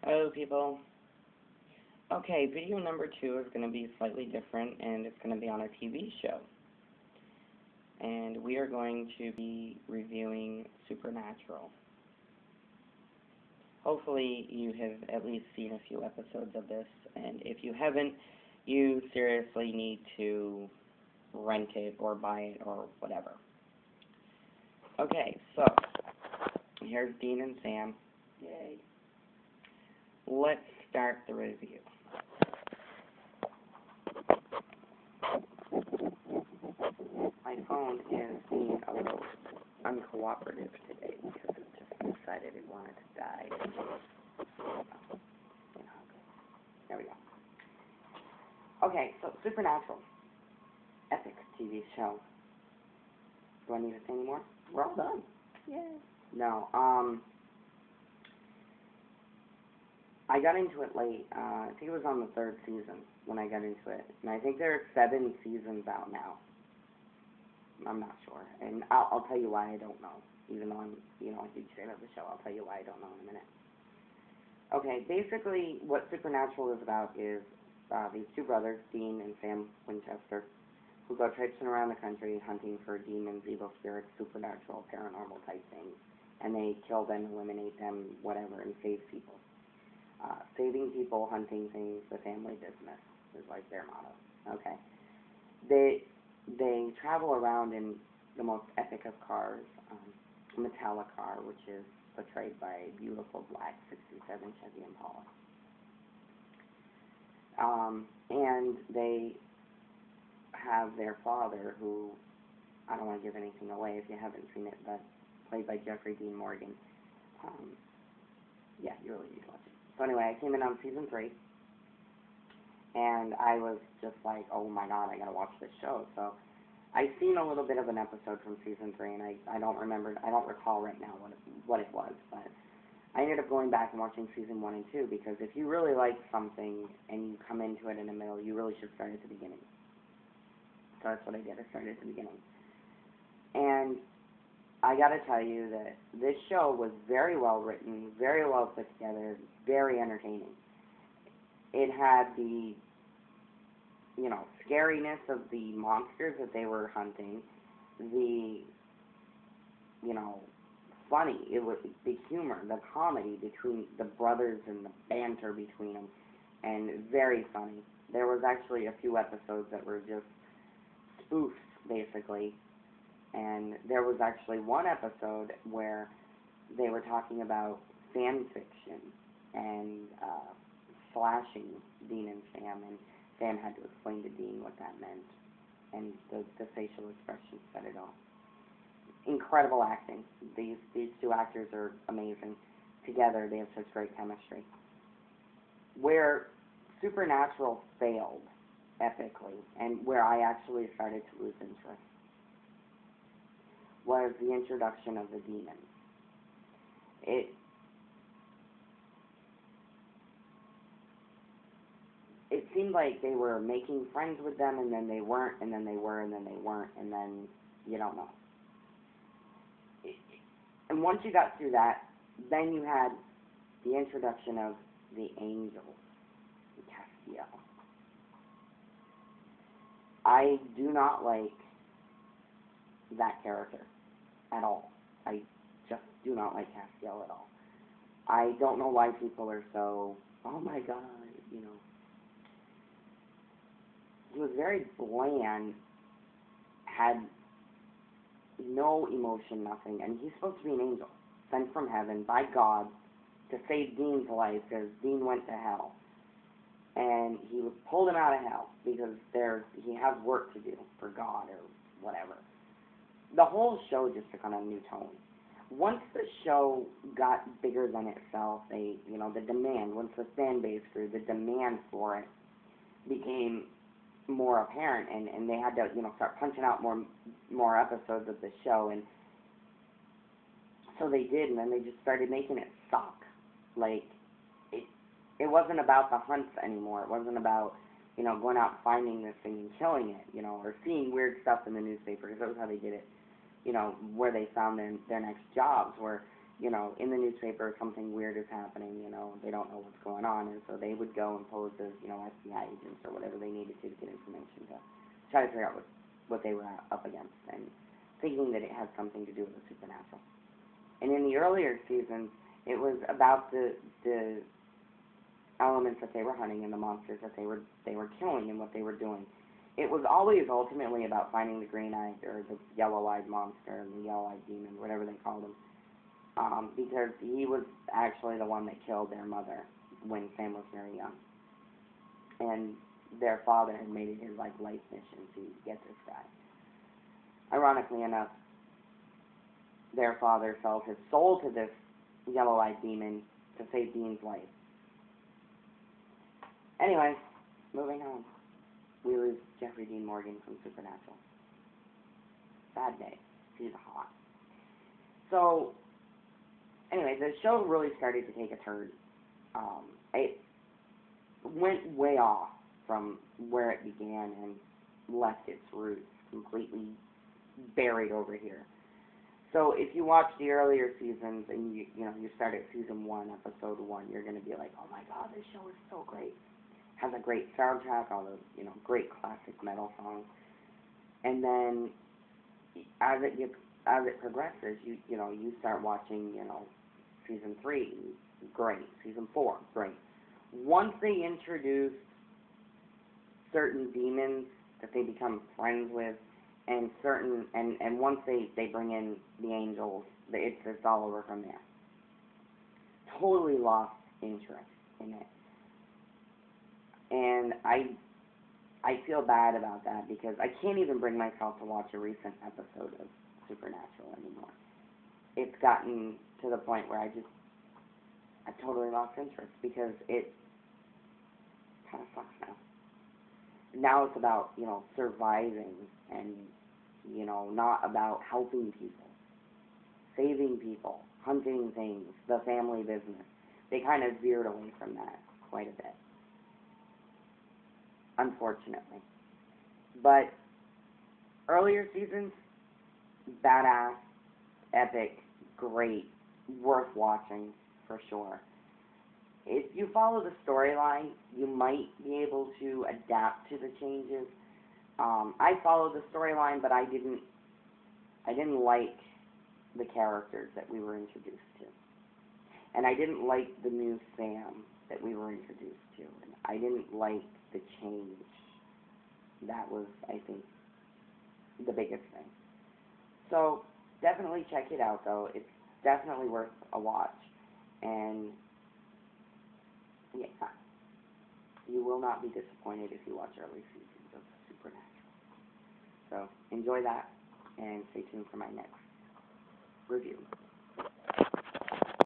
Hello, people. Okay, video number 2 is going to be slightly different, and it's going to be on a TV show. And we are going to be reviewing Supernatural. Hopefully, you have at least seen a few episodes of this, and if you haven't, you seriously need to rent it or buy it or whatever. Okay, so here's Dean and Sam. Yay. Let's start the review. My phone is being a little uncooperative today because it just decided it wanted to die. There we go. Okay, so Supernatural. Epic TV show. Do I need to say any more? We're all done. Yay. No, I got into it late. I think it was on the 3rd season when I got into it. And I think there are 7 seasons out now. I'm not sure. And I'll tell you why I don't know. Even though I'm, a huge fan of the show, I'll tell you why I don't know in a minute. Okay, basically what Supernatural is about is these two brothers, Dean and Sam Winchester, who go traipsing around the country hunting for demons, evil spirits, supernatural, paranormal type things. And they kill them, eliminate them, whatever, and save people. Saving people, hunting things, the family business is like their motto. Okay. They travel around in the most epic of cars, Metallic car, which is portrayed by a beautiful black 67 Chevy Impala. And they have their father, who, I don't want to give anything away if you haven't seen it, but played by Jeffrey Dean Morgan. Yeah, you really need to watch it. So anyway, I came in on season 3, and I was just like, oh my god, I gotta watch this show. So I've seen a little bit of an episode from season 3, and I don't recall right now what it was, but I ended up going back and watching season 1 and 2, because if you really like something and you come into it in the middle, you really should start at the beginning. So that's what I did. I started at the beginning. And I gotta tell you that this show was very well written, very well put together, very entertaining. It had the, scariness of the monsters that they were hunting, the, funny, it was the humor, the comedy between the brothers and the banter between them, and very funny. There was actually a few episodes that were just spoofs, basically. And there was actually one episode where they were talking about fan fiction and slashing Dean and Sam, and Sam had to explain to Dean what that meant, and the facial expressions said it all. Incredible acting. These two actors are amazing. Together, they have such great chemistry. Where Supernatural failed epically, and where I actually started to lose interest, was the introduction of the demons. It seemed like they were making friends with them, and then they weren't, and then they were, and then they weren't, and then you don't know. And once you got through that, then you had the introduction of the angels, Castiel. I do not like that character at all. I just do not like Castiel at all. I don't know why people are so, oh my god, He was very bland, had no emotion, nothing, and he's supposed to be an angel, sent from heaven by God to save Dean's life, because Dean went to hell. And he pulled him out of hell because he has work to do for God or whatever. The whole show just took on a new tone. Once the show got bigger than itself, the demand, once the fan base grew, the demand for it became more apparent, and they had to, start punching out more episodes of the show, and so they did, and then they just started making it suck. Like, it wasn't about the hunts anymore. It wasn't about, going out and finding this thing and killing it, or seeing weird stuff in the newspaper, because that was how they did it, where they found their next jobs, where in the newspaper something weird is happening, they don't know what's going on, and so they would go and pose as, FBI agents or whatever they needed to get information to try to figure out what they were up against, and thinking that it had something to do with the supernatural. And in the earlier seasons, it was about the elements that they were hunting and the monsters that they were killing and what they were doing. It was always ultimately about finding the green-eyed or the yellow-eyed monster and the yellow-eyed demon, whatever they called him, because he was actually the one that killed their mother when Sam was very young. And their father had made it his life mission to get this guy. Ironically enough, their father sold his soul to this yellow-eyed demon to save Dean's life. Anyway, moving on. We lose Jeffrey Dean Morgan from Supernatural. Sad day. He's hot. So, anyway, the show really started to take a turn. It went way off from where it began and left its roots completely buried over here. So if you watch the earlier seasons and you start at season 1, episode 1, you're going to be like, oh my god, this show is so great. Has a great soundtrack, all the great classic metal songs. And then as it progresses, you start watching, season 3, great. Season 4, great. Once they introduce certain demons that they become friends with, and once they bring in the angels, it's all over from there. Totally lost interest in it. And I feel bad about that because I can't even bring myself to watch a recent episode of Supernatural anymore. It's gotten to the point where I totally lost interest because it kind of sucks now. Now it's about, surviving and, not about helping people, saving people, hunting things, the family business. They kind of veered away from that quite a bit, unfortunately. But earlier seasons, badass, epic, great, worth watching for sure. If you follow the storyline, you might be able to adapt to the changes. I followed the storyline, but I didn't like the characters that we were introduced to. And I didn't like the new Sam that we were introduced to. And I didn't like the change. That was, I think, the biggest thing. So, definitely check it out, though. It's definitely worth a watch. And, yeah, you will not be disappointed if you watch early seasons of Supernatural. So, enjoy that, and stay tuned for my next review.